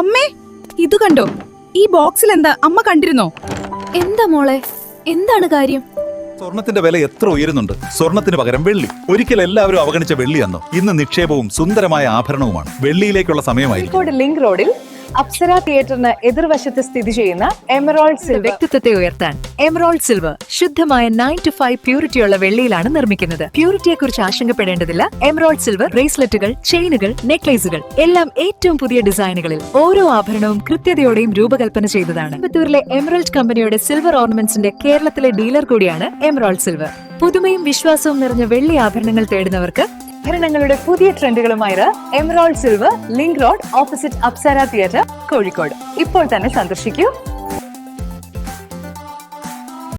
അമ്മേ, ഇത് കണ്ടോ? ഈ ബോക്സിൽ എന്താ? അമ്മ കണ്ടിരുന്നോ? എന്താ മോളെ, എന്താണ് കാര്യം? സ്വർണത്തിന്റെ വില എത്ര ഉയരുന്നുണ്ട്. സ്വർണത്തിന് പകരം വെള്ളി. ഒരിക്കൽ എല്ലാവരും അവഗണിച്ച വെള്ളിയെന്നോ ഇന്ന് നിക്ഷേപവും സുന്ദരമായ ആഭരണവുമാണ്. വെള്ളിയിലേക്കുള്ള സമയമായിരിക്കും. കോഴിക്കോട് ലിങ്ക് റോഡിൽ അപ്സര തിയേറ്ററിന് എതിർവശത്ത് സ്ഥിതി ചെയ്യുന്ന എമറോൾഡ് സിൽവർ വ്യക്തിത്വത്തെ ഉയർത്താൻ എമറോൾഡ് സിൽവർ ശുദ്ധമായ 9 to 5 പ്യൂരിറ്റിയുള്ള വെള്ളിയിലാണ് നിർമ്മിക്കുന്നത്. പ്യൂരിറ്റിയെ കുറിച്ച് ആശങ്കപ്പെടേണ്ടതില്ല. എമറോൾഡ് സിൽവർ ബ്രേസ്ലെറ്റുകൾ, ചെയിനുകൾ, നെക്ലേസുകൾ എല്ലാം ഏറ്റവും പുതിയ ഡിസൈനുകളിൽ. ഓരോ ആഭരണവും കൃത്യതയോടെയും രൂപകൽപ്പന ചെയ്തതാണ്. കോയമ്പത്തൂരിലെ എമറോൾഡ് കമ്പനിയുടെ സിൽവർ ഓർണമെന്റ്സിന്റെ കേരളത്തിലെ ഡീലർ കൂടിയാണ് എമറോൾഡ് സിൽവർ. പുതുമയും വിശ്വാസവും നിറഞ്ഞ വെള്ളി ആഭരണങ്ങൾ തേടുന്നവർക്ക് ആഭരണങ്ങളുടെ പുതിയ ട്രെൻഡുകളുമായി emerald silver link road opposite Apsara theatre Kozhikode. ഇപ്പോൾ തന്നെ സന്ദർശിക്കൂ.